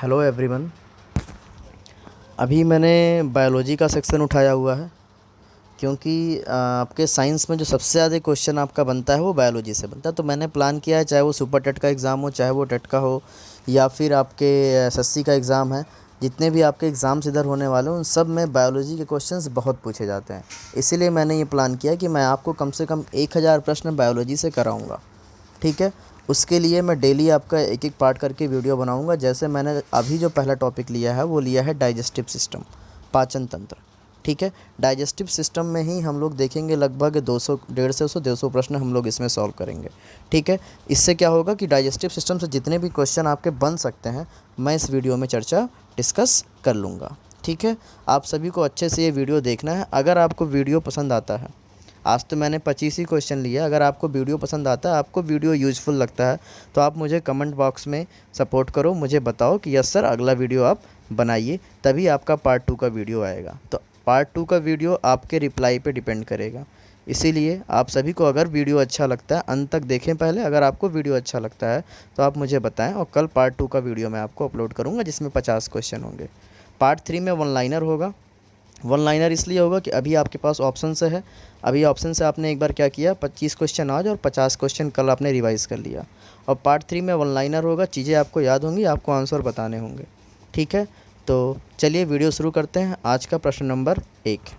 Hello everyone. अभी मैंने biology का सेक्शन उठाया हुआ है क्योंकि आपके साइंस में जो सबसे ज़्यादा क्वेश्चन आपका बनता है वो बायोलॉजी से बनता है। तो मैंने प्लान किया है, चाहे वो सुपर टेट का एग्ज़ाम हो, चाहे वो टेट का हो या फिर आपके एसएससी का एग्ज़ाम है, जितने भी आपके एग्ज़ाम्स इधर होने वाले हैं उन सब में बायोलॉजी के क्वेश्चंस बहुत पूछे जाते हैं। इसीलिए मैंने ये प्लान किया कि मैं आपको कम से कम 1000 प्रश्न बायोलॉजी से कराऊँगा। ठीक है। उसके लिए मैं डेली आपका एक एक पार्ट करके वीडियो बनाऊंगा। जैसे मैंने अभी जो पहला टॉपिक लिया है वो लिया है डाइजेस्टिव सिस्टम, पाचन तंत्र। ठीक है। डाइजेस्टिव सिस्टम में ही हम लोग देखेंगे लगभग 200 150 200 प्रश्न हम लोग इसमें सॉल्व करेंगे। ठीक है। इससे क्या होगा कि डाइजेस्टिव सिस्टम से जितने भी क्वेश्चन आपके बन सकते हैं मैं इस वीडियो में चर्चा डिस्कस कर लूँगा। ठीक है। आप सभी को अच्छे से ये वीडियो देखना है। अगर आपको वीडियो पसंद आता है, आज तो मैंने 25 ही क्वेश्चन लिए, अगर आपको वीडियो पसंद आता है, आपको वीडियो यूज़फुल लगता है, तो आप मुझे कमेंट बॉक्स में सपोर्ट करो, मुझे बताओ कि यस सर अगला वीडियो आप बनाइए, तभी आपका पार्ट 2 का वीडियो आएगा। तो पार्ट 2 का वीडियो आपके रिप्लाई पे डिपेंड करेगा। इसीलिए आप सभी को अगर वीडियो अच्छा लगता है, अंत तक देखें पहले। अगर आपको वीडियो अच्छा लगता है तो आप मुझे बताएं और कल पार्ट 2 का वीडियो मैं आपको अपलोड करूँगा जिसमें 50 क्वेश्चन होंगे। पार्ट 3 में वन लाइनर होगा। वन लाइनर इसलिए होगा कि अभी आपके पास ऑप्शन से है। अभी ऑप्शन से आपने एक बार क्या किया, 25 क्वेश्चन आज और 50 क्वेश्चन कल आपने रिवाइज़ कर लिया। और पार्ट 3 में वन लाइनर होगा, चीज़ें आपको याद होंगी, आपको आंसर बताने होंगे। ठीक है। तो चलिए वीडियो शुरू करते हैं। आज का प्रश्न नंबर 1,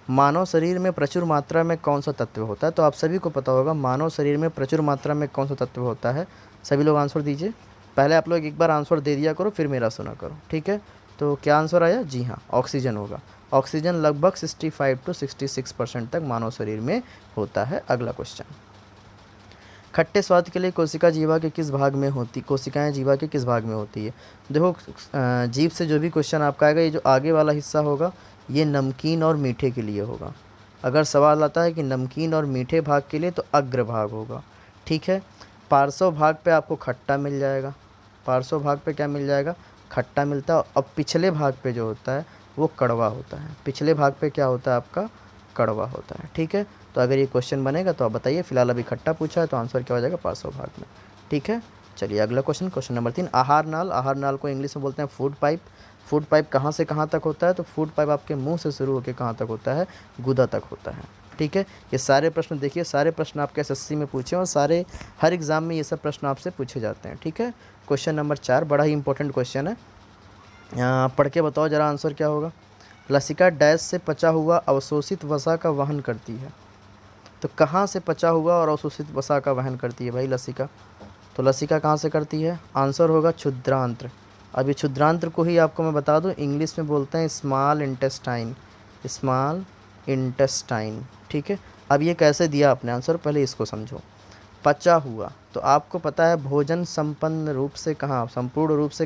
मानव शरीर में प्रचुर मात्रा में कौन सा तत्व होता है? तो आप सभी को पता होगा मानव शरीर में प्रचुर मात्रा में कौन सा तत्व होता है। सभी लोग आंसर दीजिए। पहले आप लोग एक बार आंसर दे दिया करो, फिर मेरा सुना करो। ठीक है। तो क्या आंसर आया? जी हाँ, ऑक्सीजन होगा। ऑक्सीजन लगभग 65 to 66% तक मानव शरीर में होता है। अगला क्वेश्चन, खट्टे स्वाद के लिए कोशिकाएं जीवा के किस भाग में होती है? देखो, जीभ से जो भी क्वेश्चन आपका आएगा, ये जो आगे वाला हिस्सा होगा ये नमकीन और मीठे के लिए होगा। अगर सवाल आता है कि नमकीन और मीठे भाग के लिए, तो अग्र भाग होगा। ठीक है। पार्श्व भाग पे आपको खट्टा मिल जाएगा। पार्श्व भाग पे क्या मिल जाएगा? खट्टा मिलता है। अब पिछले भाग पे जो होता है वो कड़वा होता है। पिछले भाग पे क्या होता है आपका? कड़वा होता है। ठीक है। तो अगर ये क्वेश्चन बनेगा तो आप बताइए। फिलहाल अभी खट्टा पूछा है तो आंसर क्या हो जाएगा? पार्श्व भाग में। ठीक है। चलिए अगला क्वेश्चन, क्वेश्चन नंबर 3, आहार नाल। आहार नाल को इंग्लिश में बोलते हैं फूड पाइप। फूड पाइप कहाँ से कहाँ तक होता है? तो फूड पाइप आपके मुंह से शुरू होकर कहाँ तक होता है? गुदा तक होता है। ठीक है। ये सारे प्रश्न देखिए, सारे प्रश्न आपके एसएससी में पूछे और सारे हर एग्ज़ाम में ये सब प्रश्न आपसे पूछे जाते हैं। ठीक है। क्वेश्चन नंबर 4 बड़ा ही इंपॉर्टेंट क्वेश्चन है। पढ़ के बताओ ज़रा आंसर क्या होगा। लसिका डैश से पचा हुआ अवशोषित वसा का वहन करती है। तो कहाँ से पचा हुआ और अवशोषित वसा का वहन करती है भाई लसिका? तो लसिका कहाँ से करती है? आंसर होगा क्षुद्रांत्र। अभी क्षुद्रांत्र को ही आपको मैं बता दूं, इंग्लिश में बोलते हैं स्मॉल इंटेस्टाइन। Small intestine. ठीक है। अब ये कैसे दिया आपने आंसर, पहले इसको समझो। पचा हुआ, तो आपको पता है भोजन संपूर्ण रूप से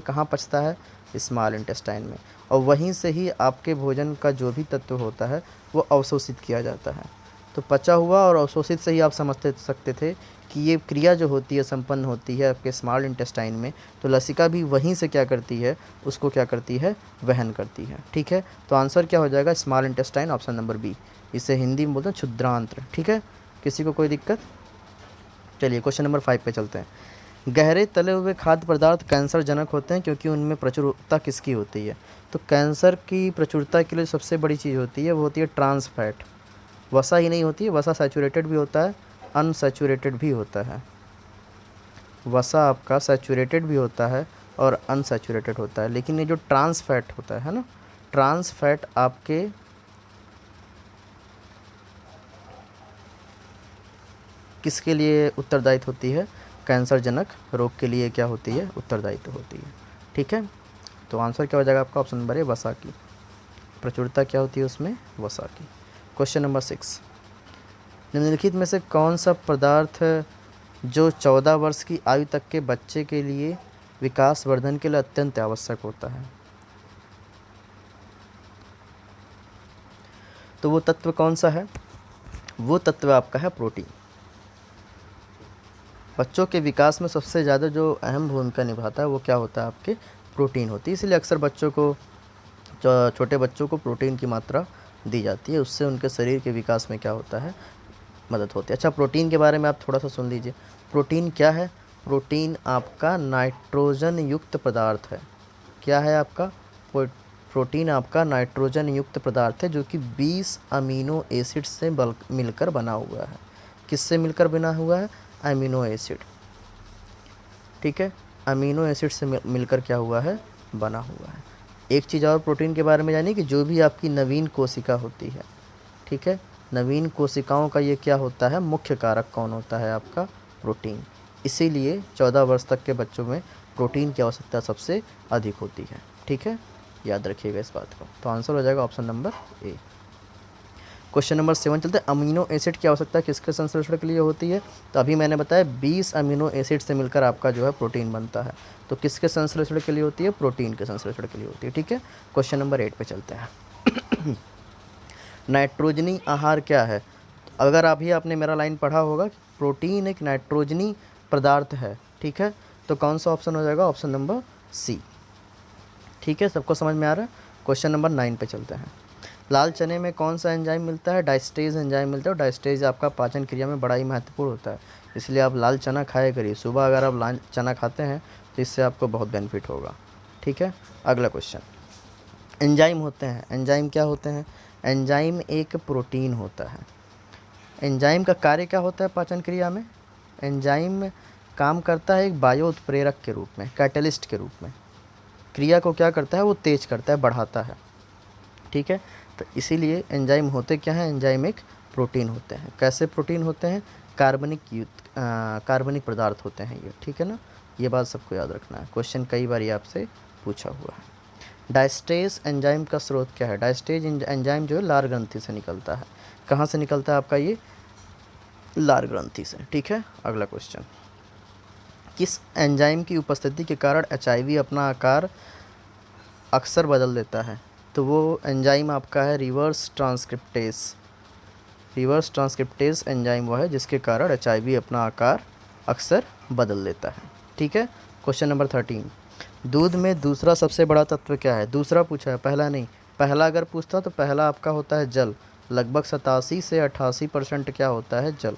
कहाँ पचता है? स्मॉल इंटेस्टाइन में। और वहीं से ही आपके भोजन का जो भी तत्व होता है वो अवशोषित किया जाता है। तो पचा हुआ और अवशोषित से ही आप समझते सकते थे कि ये क्रिया जो होती है संपन्न होती है आपके स्मॉल इंटेस्टाइन में। तो लसिका भी वहीं से क्या करती है? उसको क्या करती है? वहन करती है। ठीक है। तो आंसर क्या हो जाएगा? Small intestine, option number B. इसे हिंदी में बोलते हैं क्षुद्रांत्र। ठीक है। किसी को कोई दिक्कत? चलिए क्वेश्चन नंबर 5 पे चलते हैं। गहरे तले हुए खाद्य पदार्थ कैंसर जनक होते हैं क्योंकि उनमें प्रचुरता किसकी होती है? तो कैंसर की प्रचुरता के लिए सबसे बड़ी चीज़ होती है वो होती है ट्रांस फैट। वसा ही नहीं होती है, वसा सैचुरेटेड भी होता है, अनसैचुरेटेड भी होता है। वसा आपका सैचुरेटेड भी होता है और अनसैचुरेटेड होता है। लेकिन ये जो ट्रांस फैट होता है ना, ट्रांस फैट आपके किसके लिए उत्तरदायित्व होती है? कैंसर जनक रोग के लिए क्या होती है? उत्तरदायित्व होती है। ठीक है। तो आंसर क्या हो जाएगा आपका? ऑप्शन नंबर ए, वसा की। प्रचुरता क्या होती है उसमें? वसा की। क्वेश्चन नंबर 6, निम्नलिखित में से कौन सा पदार्थ जो 14 वर्ष की आयु तक के बच्चे के लिए विकास वर्धन के लिए अत्यंत आवश्यक होता है? तो वो तत्व कौन सा है? वो तत्व आपका है प्रोटीन। बच्चों के विकास में सबसे ज़्यादा जो अहम भूमिका निभाता है वो क्या होता है? आपके प्रोटीन होती है। इसलिए अक्सर बच्चों को, छोटे बच्चों को प्रोटीन की मात्रा दी जाती है। उससे उनके शरीर के विकास में क्या होता है? मदद होती है। अच्छा, प्रोटीन के बारे में आप थोड़ा सा सुन लीजिए। प्रोटीन क्या है? प्रोटीन आपका नाइट्रोजन युक्त पदार्थ है। क्या है आपका? प्रोटीन आपका नाइट्रोजन युक्त पदार्थ है जो कि 20 अमीनो एसिड से मिलकर बना हुआ है। किससे मिलकर बना हुआ है? Amino acid. ठीक है, अमीनो एसिड से मिलकर क्या हुआ है? बना हुआ है। एक चीज़ और प्रोटीन के बारे में जानिए कि जो भी आपकी नवीन कोशिका होती है, ठीक है, नवीन कोशिकाओं का ये क्या होता है? मुख्य कारक कौन होता है? आपका प्रोटीन। इसीलिए 14 वर्ष तक के बच्चों में प्रोटीन की आवश्यकता सबसे अधिक होती है। ठीक है, याद रखिएगा इस बात को। तो आंसर हो जाएगा option number A. Question number 7 चलते हैं। अमीनो एसिड की आवश्यकता किसके संश्लेषण के लिए होती है? तो अभी मैंने बताया 20 अमीनो एसिड से मिलकर आपका जो है प्रोटीन बनता है। तो किसके संश्लेषण के लिए होती है? प्रोटीन के संश्लेषण के लिए होती है। ठीक है, क्वेश्चन नंबर 8 पे चलते हैं। नाइट्रोजनी आहार क्या है? अगर अभी आपने मेरा लाइन पढ़ा होगा कि प्रोटीन एक नाइट्रोजनी पदार्थ है, ठीक है, तो कौन सा ऑप्शन हो जाएगा? Option number C. ठीक है, सबको समझ में आ रहा है? क्वेश्चन नंबर 9 पे चलते हैं। लाल चने में कौन सा एंजाइम मिलता है? डायस्टेज एंजाइम मिलता है। और डायस्टेज आपका पाचन क्रिया में बड़ा ही महत्वपूर्ण होता है, इसलिए आप लाल चना खाया करिए। सुबह अगर आप लाल चना खाते हैं तो इससे आपको बहुत बेनिफिट होगा। ठीक है, अगला क्वेश्चन। एंजाइम होते हैं, एंजाइम क्या होते हैं? एंजाइम एक प्रोटीन होता है। एंजाइम का कार्य क्या होता है पाचन क्रिया में? एंजाइम काम करता है एक बायो उत्प्रेरक के रूप में, कैटलिस्ट के रूप में। क्रिया को क्या करता है? वो तेज करता है, बढ़ाता है। ठीक है, तो इसीलिए एंजाइम होते क्या हैं? एंजाइम एक प्रोटीन होते हैं। कैसे प्रोटीन होते हैं? कार्बनिक पदार्थ होते हैं ये। ठीक है ना, ये बात सबको याद रखना है, क्वेश्चन कई बार ये आपसे पूछा हुआ है। डायस्टेज एंजाइम का स्रोत क्या है? डायस्टेज एंजाइम जो है लार ग्रंथि से निकलता है। कहाँ से निकलता है आपका ये? लार ग्रंथि से। ठीक है, अगला क्वेश्चन। किस एंजाइम की उपस्थिति के कारण HIV अपना आकार अक्सर बदल देता है? तो वो एंजाइम आपका है reverse transcriptase. Reverse transcriptase enzyme वो है जिसके कारण HIV अपना आकार अक्सर बदल लेता है। ठीक है, क्वेश्चन नंबर 13। दूध में दूसरा सबसे बड़ा तत्व क्या है? दूसरा पूछा है, पहला नहीं। पहला अगर पूछता तो पहला आपका होता है जल। लगभग 87 से 88% क्या होता है? जल।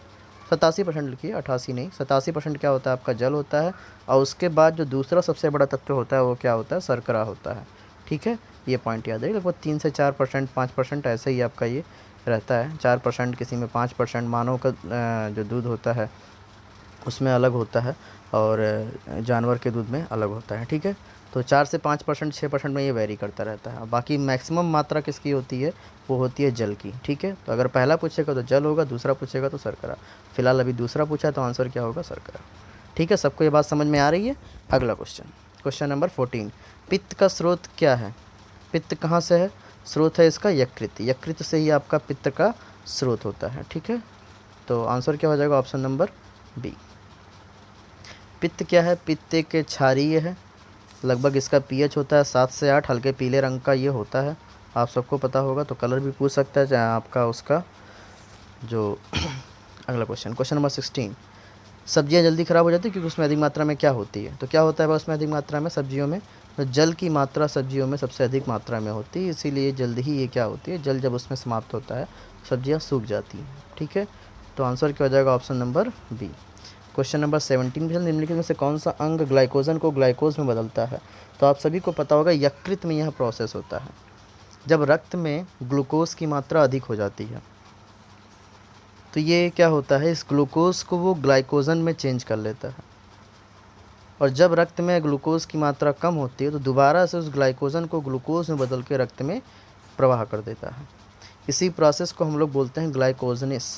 87% लिखिए, 88 नहीं, 87% क्या होता है आपका? जल होता है। और उसके बाद जो दूसरा सबसे बड़ा तत्व होता है वो क्या होता है? शर्करा होता है। ठीक है, ये पॉइंट याद है। लगभग 3 से 4%, 5% ऐसे ही आपका ये रहता है। 4%, किसी में 5%। मानव का जो दूध होता है उसमें अलग होता है और जानवर के दूध में अलग होता है। ठीक है, तो 4 से 5%, 6% में ये वेरी करता रहता है। बाकी मैक्सिमम मात्रा किसकी होती है? वो होती है जल की। ठीक है, तो अगर पहला पूछेगा तो जल होगा, दूसरा पूछेगा तो शर्करा। फिलहाल अभी दूसरा पूछा है तो आंसर क्या होगा? शर्करा। ठीक है, सबको ये बात समझ में आ रही है? अगला क्वेश्चन, क्वेश्चन नंबर 14। पित्त का स्रोत क्या है? पित्त कहाँ से है? स्रोत है इसका यकृत। यकृत से ही आपका पित्त का स्रोत होता है। ठीक है, तो आंसर क्या हो जाएगा? Option number B. पित्त क्या है? पित्त एक क्षारीय है। लगभग इसका pH होता है 7 से 8, हल्के पीले रंग का ये होता है। आप सबको पता होगा, तो कलर भी पूछ सकता है चाहे आपका उसका जो अगला क्वेश्चन, क्वेश्चन नंबर 16। सब्जियां जल्दी ख़राब हो जाती है क्योंकि उसमें अधिक मात्रा में क्या होती है? तो क्या होता है भाई उसमें अधिक मात्रा में? सब्जियों में तो जल की मात्रा सब्जियों में सबसे अधिक मात्रा में होती है, इसीलिए जल्दी ही ये क्या होती है? जल जब उसमें समाप्त होता है सब्जियाँ सूख जाती हैं। ठीक है, तो आंसर क्या हो जाएगा? Option number B. Question number 17। निम्नलिखित में से कौन सा अंग ग्लाइकोजन को ग्लाइकोज में बदलता है? तो आप सभी को पता होगा यकृत में यह प्रोसेस होता है। जब रक्त में ग्लूकोज की मात्रा अधिक हो जाती है तो ये क्या होता है? इस ग्लूकोज को वो ग्लाइकोजन में चेंज कर लेता है। और जब रक्त में ग्लूकोज की मात्रा कम होती है तो दोबारा से उस ग्लाइकोजन को ग्लूकोज में बदल के रक्त में प्रवाह कर देता है। इसी प्रोसेस को हम लोग बोलते हैं ग्लाइकोजनिस।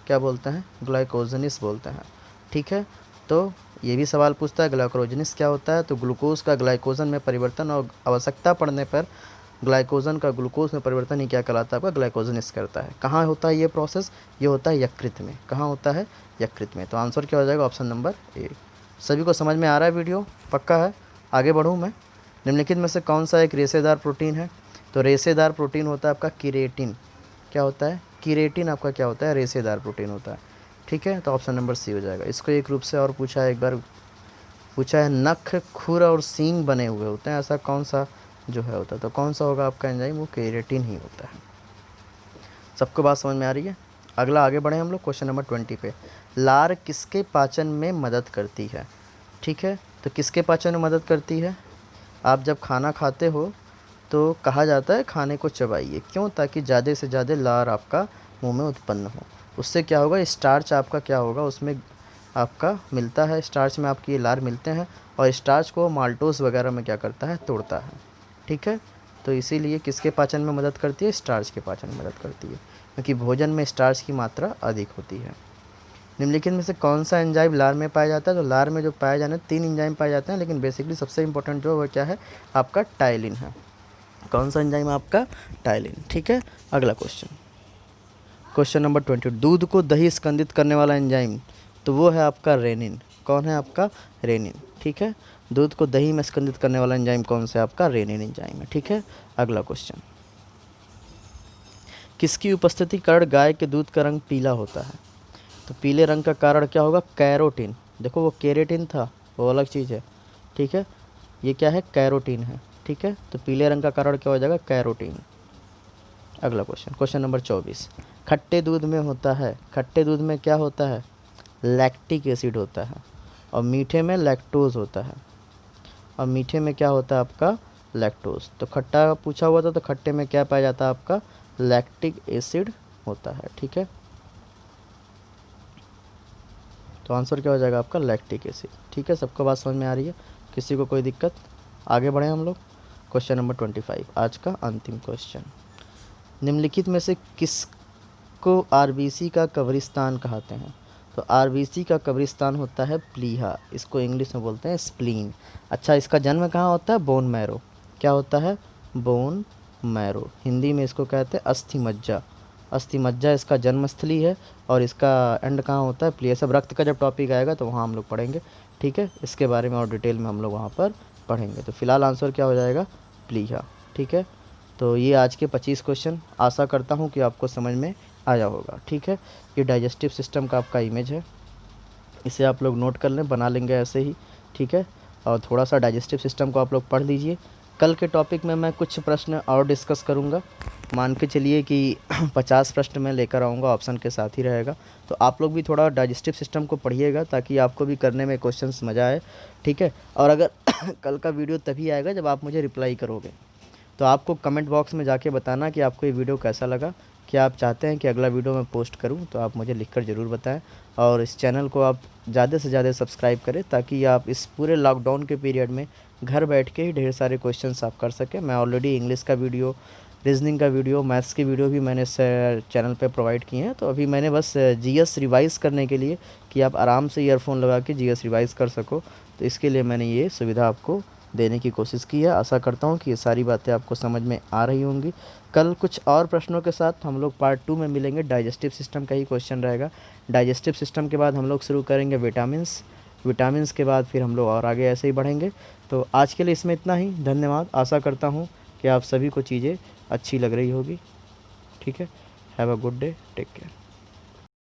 क्या बोलते हैं? ग्लाइकोजनिस बोलते हैं। ठीक है, तो ये भी सवाल पूछता है ग्लाइकोजनिस क्या होता है? तो ग्लूकोज का ग्लाइकोजन में परिवर्तन और आवश्यकता पड़ने पर ग्लाइकोजन का ग्लूकोज में परिवर्तन ही क्या कहलाता है? आपका ग्लाइकोजनिस करता है। कहाँ होता है ये प्रोसेस? ये होता है यकृत में। कहाँ होता है? यकृत में। तो आंसर क्या हो जाएगा? Option number A. सभी को समझ में आ रहा है? वीडियो पक्का है? आगे बढ़ूँ मैं। निम्नलिखित में से कौन सा एक रेशेदार प्रोटीन है? तो रेशेदार प्रोटीन होता है आपका कीरेटिन। क्या होता है? कीरेटिन आपका क्या होता है? रेशेदार प्रोटीन होता है। ठीक है, तो ऑप्शन नंबर सी हो जाएगा। इसको एक रूप से और पूछा है, एक बार पूछा है, नख, खुर और सींग बने हुए होते हैं, ऐसा कौन सा जो है होता है? तो कौन सा होगा आपका एंजाइम? वो केरेटिन ही होता है। सबको बात समझ में आ रही है? अगला आगे बढ़े हम लोग क्वेश्चन नंबर 20 पे। लार किसके पाचन में मदद करती है? ठीक है, तो किसके पाचन में मदद करती है? आप जब खाना खाते हो तो कहा जाता है खाने को चबाइए, क्यों? ताकि ज़्यादा से ज़्यादा लार आपका मुंह में उत्पन्न हो। उससे क्या होगा, स्टार्च आपका क्या होगा, उसमें आपका मिलता है, स्टार्च में आपकी ये लार मिलते हैं और स्टार्च को माल्टोस वगैरह में क्या करता है, तोड़ता है। ठीक है, तो इसीलिए किसके पाचन में मदद करती है? स्टार्च के पाचन में मदद करती है, क्योंकि भोजन में स्टार्च की मात्रा अधिक होती है। निम्नलिखित में से कौन सा एंजाइम लार में पाया जाता है? तो लार में जो पाए जाने 3 एंजाइम पाए जाते हैं, लेकिन बेसिकली सबसे इंपॉर्टेंट जो है क्या है, आपका टाइलिन है। कौन सा एंजाइम आपका? टाइलिन। ठीक है, अगला क्वेश्चन, क्वेश्चन नंबर 20। दूध को दही स्कंदित करने वाला एंजाइम, तो वो है आपका रेनिन। कौन है आपका? रेनिन। ठीक है, दूध को दही में स्कंदित करने वाला एंजाइम कौन सा है आपका? रेनिन एंजाइम है। ठीक है, अगला क्वेश्चन, किसकी उपस्थिति के कारण गाय के दूध का रंग पीला होता है? तो पीले रंग का कारण क्या होगा? कैरोटीन। देखो वो केरेटिन था, वो अलग चीज़ है। ठीक है, ये क्या है? कैरोटीन है। ठीक है, तो पीले रंग का कारण क्या हो जाएगा? कैरोटीन। अगला क्वेश्चन, क्वेश्चन नंबर 24। खट्टे दूध में होता है, खट्टे दूध में क्या होता है? लैक्टिक एसिड होता है, और मीठे में लैक्टोज होता है। और मीठे में क्या होता है आपका? लैक्टोज। तो खट्टा पूछा हुआ था, तो खट्टे में क्या पाया जाता है आपका? लैक्टिक एसिड होता है। ठीक है, तो आंसर क्या हो जाएगा आपका? Lactic acid. ठीक है, सबको बात समझ में आ रही है? किसी को कोई दिक्कत? आगे बढ़े हम लोग, क्वेश्चन नंबर 25, आज का अंतिम क्वेश्चन। निम्नलिखित में से किसको आरबीसी का कब्रिस्तान कहते हैं? तो आरबीसी का कब्रिस्तान होता है प्लीहा, इसको इंग्लिश में बोलते हैं स्प्लीन। अच्छा, इसका जन्म कहाँ होता है? Bone marrow. क्या होता है? Bone marrow. हिंदी में इसको कहते हैं अस्थि मज्जा। अस्थि मज्जा इसका जन्मस्थली है, और इसका एंड कहाँ होता है? प्लीहा। सब रक्त का जब टॉपिक आएगा तो वहाँ हम लोग पढ़ेंगे। ठीक है, इसके बारे में और डिटेल में हम लोग वहाँ पर पढ़ेंगे। तो फिलहाल आंसर क्या हो जाएगा? प्लीहा। ठीक है, तो ये आज के 25 क्वेश्चन, आशा करता हूँ कि आपको समझ में आया होगा। ठीक है, ये डाइजेस्टिव सिस्टम का आपका इमेज है, इसे आप लोग नोट कर लें, बना लेंगे ऐसे ही। ठीक है, और थोड़ा सा डाइजेस्टिव सिस्टम को आप लोग पढ़ लीजिए। कल के टॉपिक में मैं कुछ प्रश्न और डिस्कस करूँगा। मान के चलिए कि 50 प्रश्न मैं लेकर आऊँगा, ऑप्शन के साथ ही रहेगा। तो आप लोग भी थोड़ा डाइजेस्टिव सिस्टम को पढ़िएगा, ताकि आपको भी करने में क्वेश्चंस मज़ा आए। ठीक है, और अगर कल का वीडियो तभी आएगा जब आप मुझे रिप्लाई करोगे। तो आपको कमेंट बॉक्स में जाके बताना कि आपको ये वीडियो कैसा लगा, क्या आप चाहते हैं कि अगला वीडियो मैं पोस्ट करूं, तो आप मुझे लिखकर ज़रूर बताएं। और इस चैनल को आप ज़्यादा से ज़्यादा सब्सक्राइब करें, ताकि आप इस पूरे लॉकडाउन के पीरियड में घर बैठ के ही ढेर सारे क्वेश्चंस आप कर सकें। मैं ऑलरेडी इंग्लिश का वीडियो, रीजनिंग का वीडियो, मैथ्स की वीडियो भी मैंने इस चैनल पे प्रोवाइड किए हैं। तो अभी मैंने बस जीएस रिवाइज़ करने के लिए, कि आप आराम से ईयरफोन लगा के जीएस रिवाइज़ कर सको, तो इसके लिए मैंने ये सुविधा आपको देने की कोशिश की है। आशा करता हूँ कि ये सारी बातें आपको समझ में आ रही होंगी। कल कुछ और प्रश्नों के साथ हम लोग पार्ट 2 में मिलेंगे। डाइजेस्टिव सिस्टम का ही क्वेश्चन रहेगा। डाइजेस्टिव सिस्टम के बाद हम लोग शुरू करेंगे विटामिन्स, विटामिन्स के बाद फिर हम लोग और आगे ऐसे ही बढ़ेंगे। तो आज के लिए इसमें इतना ही। धन्यवाद। आशा करता हूँ कि आप सभी को चीज़ें अच्छी लग रही होगी। ठीक है, have a good day, take care.